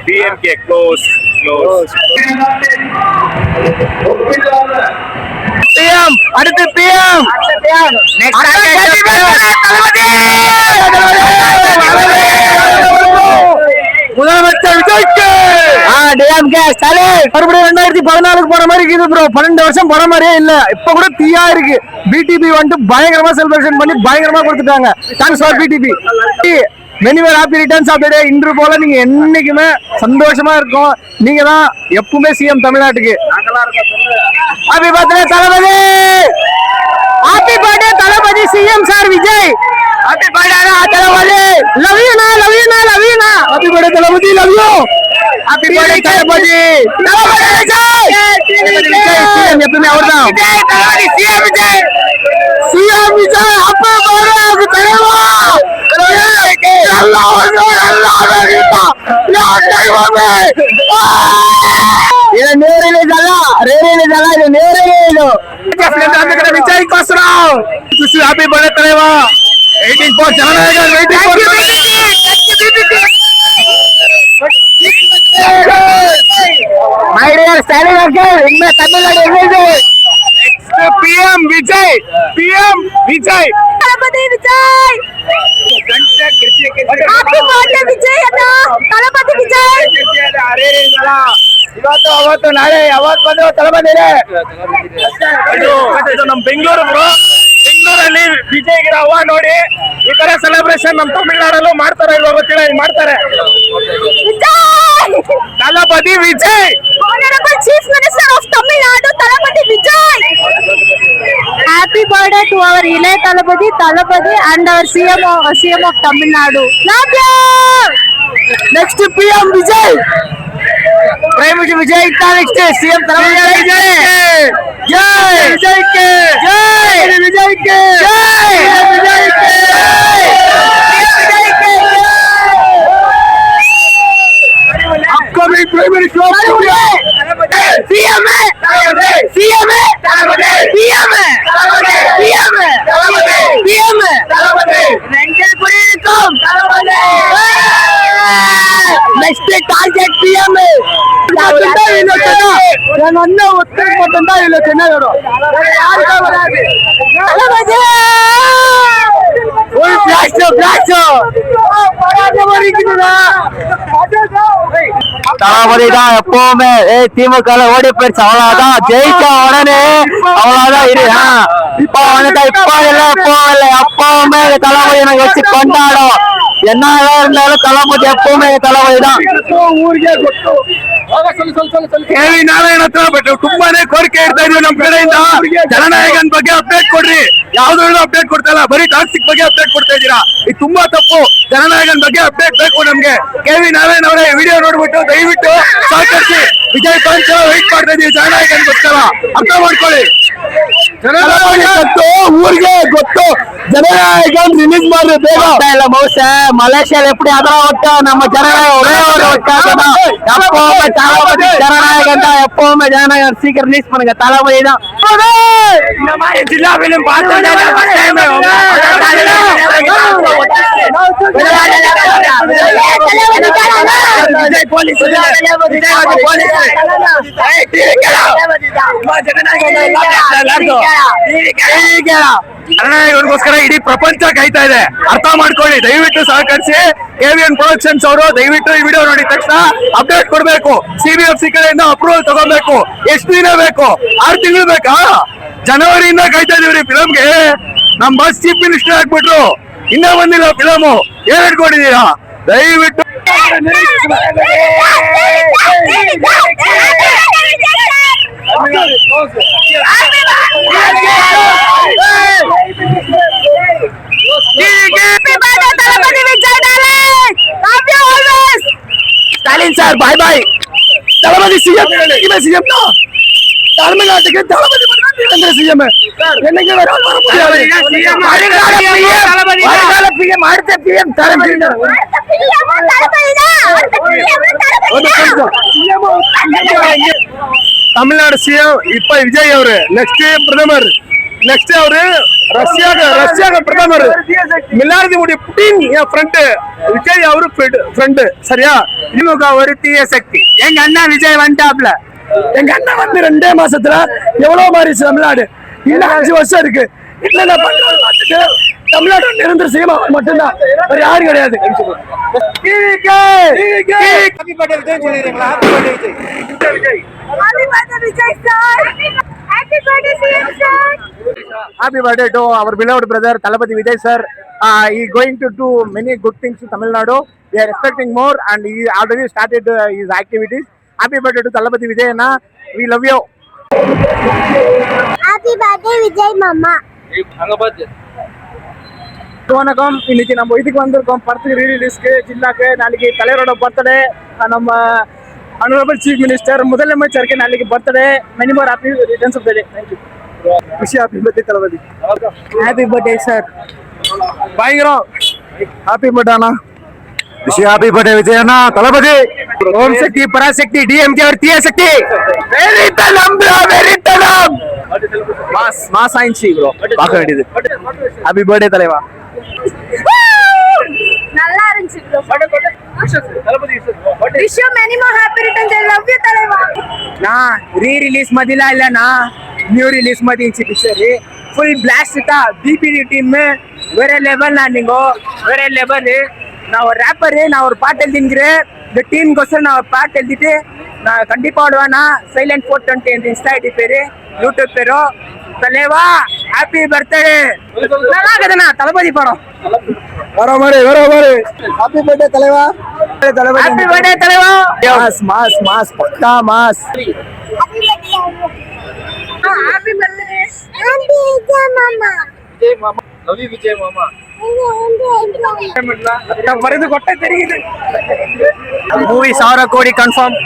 DMK close. PM அடுத்து PM முதலமைச்சர் விஜய்க்கு DMK ஸ்டாலின் மறுபடியும் 2014 போற மாதிரி இருக்குது ப்ரோ. 12 வருஷம் போற மாதிரியே இல்ல. இப்ப கூட தீயா இருக்கு. BTP வந்துட்டு பயங்கரமா செலிப்ரேஷன் பண்ணி பயங்கரமா கொடுத்துட்டாங்க. Thanks for BTP. Many were happy returns of the day. இன்று போல நீங்க என்னைக்குமே சந்தோஷமா இருக்கும். நீங்க தான் எப்பவுமே CM தமிழ்நாட்டுக்கு. Happy birthday Thalapathy. Happy birthday Thalapathy CM sir Vijay. Happy birthday Thalapathy. Love you நா. Happy birthday Thalapathy. Love you. Happy birthday Thalapathy. Thalapathy Vijay. CM எப்பவுமே அவர்தான். Vijay Thalapathy CM Vijay. CM Vijay. Happy birthday Thalapathy. Happy birthday Taleva. 18 for Jananayagan. Waiting for my dear Stalin uncle. इनमें Tamil Nadu next PM Vijay. Thalapathy विजय. Happy birthday Vijay अण्णा. तलपति विजय. ಇವತ್ತು ಅವತ್ತು ನಾಳೆ ಯಾವತ್ತು ಬಂದ್ರು ತಲಪತಿನೇ. ಇದು ನಮ್ಮ ಬೆಂಗಳೂರು ಬ್ರೋ. ಬೆಂಗಳೂರಲ್ಲಿ ವಿಜಯ್ಗಿರ ಹವಾ ನೋಡಿ ಈ ತರ ಸೆಲೆಬ್ರೇಷನ್ ನಮ್ಮ ತಮಿಳುನಾಡಲ್ಲೂ ಮಾಡ್ತಾರೆ ಇಲ್ವಾ ಗೊತ್ತಿಲ್ಲ. ಇಲ್ಲಿ ಮಾಡ್ತಾರೆ. ತಲಪತಿ Vijay. Honorable Chief Minister of Tamil Nadu Talapati Vijay. Happy birthday to our Ilay Talapati and our CM of Tamil Nadu. Love you. Next PM Vijay. Prime Minister Vijay next CM Talapati Vijay. Jai Vijay ke. Jai Vijay ke. Jai Vijay ke. Upcoming Prime Minister of India. CM Rental Purikum. Next target PM. ನನ್ನ ಉತ್ತರ ಕೊಟ್ಟಂತ ಇಲ್ಲ ಚೆನ್ನಾಗಿ தளபதி தான் எப்பவுமே திமுக ஓடி போயிடுச்சு. அவ்வளவுதான் ஜெயிச்ச உடனே அவ்வளவுதான் இரு. இப்ப வந்துட்டா இப்ப இல்ல எப்பவுமே தளபதி எனக்கு வச்சு கொண்டாடும். என்னதான் இருந்தாலும் தளபதி எப்பவுமே தளபதி தான். ಊರಿಗೆ ಗೊತ್ತು. KV ನಾರಾಯಣ ಹತ್ರ ತುಂಬಾನೇ ಕೋರಿಕೆ ಇಡ್ತಾ ಇದೀವಿ ನಮ್ ಕಡೆಯಿಂದ. ಜನನಾಯಕನ್ ಬಗ್ಗೆ ಅಪ್ಡೇಟ್ ಕೊಡ್ರಿ. ಯಾವ್ದು ಅಪ್ಡೇಟ್ ಕೊಡ್ತಾ ಇಲ್ಲ, ಬರೀ ಟಾಕ್ಸಿಕ್ ಬಗ್ಗೆ ಅಪ್ಡೇಟ್ ಕೊಡ್ತಾ ಇದ್ದೀರಾ. ಇದು ತುಂಬಾ ತಪ್ಪು. ಜನನಾಯಕನ್ ಬಗ್ಗೆ ಅಪ್ಡೇಟ್ ಬೇಕು ನಮ್ಗೆ. KV ನಾರಾಯಣ ಅವರೇ ವಿಡಿಯೋ ನೋಡ್ಬಿಟ್ಟು ದಯವಿಟ್ಟು ಸಹಕರಿಸಿ. ವಿಜಯ್ ಪಂಚ್ ವೆಯ್ಟ್ ಮಾಡ್ತಾ ಇದೀವಿ ಜನನಾಯಕನ್ ಗೊತ್ತಲ್ಲ, ಅರ್ಥ ಮಾಡ್ಕೊಳ್ಳಿ. ಊರಿಗೆ ಗೊತ್ತು. ಜನನಾಯಕನ್ ರಿಲೀಸ್ ಮಾಡ್ರಿ ಬೇಗ. ಇಲ್ಲ ಮೌಸ ಮಲೇಷಿಯಾல எப்படி அதர ஒட்ட நம்ம ஜனநாயகம் ஒரே ஒரு எப்பவுமே தளபதி ஜனநாயகம் தான். எப்பவுமே ஜனநாயகம் சீக்கிரம் ரிலீஸ் பண்ணுங்க. தளபதி தான். இந்த மாதிரி ஜில்லாவிலும் ಜನನಾಯಕರಿಗೋಸ್ಕರ ಇಡೀ ಪ್ರಪಂಚ ಕಾಯ್ತಾ ಇದೆ. ಅರ್ಥ ಮಾಡ್ಕೊಳ್ಳಿ, ದಯವಿಟ್ಟು ಸಹಕರಿಸಿ. KVN ಪ್ರೊಡಕ್ಷನ್ಸ್ ಅವರು ದಯವಿಟ್ಟು ಈ ವಿಡಿಯೋ ನೋಡಿದ ತಕ್ಷಣ ಅಪ್ಡೇಟ್ ಕೊಡ್ಬೇಕು. CBFC ಕಡೆಯಿಂದ ಅಪ್ರೂವಲ್ ತಗೋಬೇಕು. ಎಷ್ಟು ದಿನ ಬೇಕು? 6 ತಿಂಗಳು ಬೇಕಾ? ಜನವರಿಯಿಂದ ಕಾಯ್ತಾ ಇದೀವ್ರಿ ಫಿಲಮ್ಗೆ. ನಮ್ ಬಸ್ ಚೀಫ್ ಮಿನಿಸ್ಟರ್ ಆಗ್ಬಿಟ್ರು, ಇನ್ನ ಬಂದಿಲ್ಲ ಫಿಲಮು. ಏನ್ ಇಟ್ಕೊಂಡಿದೀರಾ? ದಯವಿಟ್ಟು ಸ್ಟಾಲಿನ್ ಸರ್ ಬಾಯ್ ಬಾಯ್. ತಳಪತಿ CM ತಮಿಳ್ನಾಡಿಗೆ ತಳಪತಿ நிரந்தர சிஎம் என்னைக்கு வர முடியாது. வருங்கால PM அடுத்த PM தளபதி தமிழ்நாடு சிஎம் இப்ப விஜய் அவரு, நெக்ஸ்ட் பிரதமர், நெக்ஸ்ட் அவரு ரஷ்யாக பிரதமர், மிலாடினுடைய புட்டின் என் ஃப்ரெண்ட், விஜய் அவரு ஃப்ரெண்ட். சரியா? திமுக ஒரு தீய சக்தி. எங்க அண்ணா விஜய் வந்துட்டாப்ல. எங்க அண்ணா வந்து 2 மாசத்துல எவ்வளவு மாறிச்சு தமிழ்நாடு. இன்னும் 5 வருஷம் இருக்கு. இல்ல பார்த்துட்டு தமிழ்நாடு நிரந்தர சிஎம் அவர் மட்டும்தான், வேற யாரும் கிடையாது. Happy birthday to our beloved brother Thalapathy Vijay sir. He is going to do many good things to Tamil Nadu. We are expecting more, and he already started his activities. Happy birthday to Thalapathy Vijay Anna. We love you. Happy birthday Vijay mama. வணக்கம். இன்னைக்கு நம்ம இதுக்கு வந்திருக்கோம் படத்துக்கு ரீரிலீஸ்க்கு ஜில்லாக்கு. நாளைக்கு தலைவரோட birthday, நம்ம honorable chief minister முதலமைச்சருக்கு நாளைக்கு birthday. many more happy returns of the day. Thank you. wish you happy birthday Thalapathy. happy birthday sir. பயங்கரம். happy birthday அண்ணா. wish you happy birthday Vijay அண்ணா. தளபதி ஓம் சக்தி பராசக்தி டிஎம்கே और தீய சக்தி வெறித்தனம் bro, வெறித்தனம். மாஸ் ஆயிடுச்சு ப்ரோ, பார்க்க வேண்டியது. happy birthday தலைவா. நல்லா இருந்துச்சு bro. wish you many more happy returns. I love you தலைவா. நான் ரீரிலீஸ் மதிலா இல்லனா நியூ ரிலீஸ் மதி இருந்துச்சு பிக்சர். ஃபுல் பிளாஸ்ட் தான். பிபிடி டீம் வேற லெவல். நீங்க வேற லெவல். நான் ஒரு ரேப்பர், நான் ஒரு பாட்டு எழுதிக்கிறேன். இந்த டீமுக்கோசரம் நான் ஒரு பாட்டு எழுதிட்டு நான் கண்டிப்பா ஆடுவேன்னா. சைலண்ட் 420 என் இன்ஸ்டா ஐடி பேரு, யூடியூப் பேரு. தலைவா ஹாப்பி பர்த்டே. நல்லா இருக்குதுண்ணா தளபதி படம். வர மாதிரி ஹாப்பி பர்த்டே தலைவா. ஹாப்பி பர்த்டே தலைவா. மாஸ் பக்கா mass. Happy birthday. Happy Vijay mama. Vijay மாமா, லவ் யூ விஜய் மாமா. வருது கொட்டை தெரியுது. மூவி 1000 கோடி கன்ஃபார்ம்.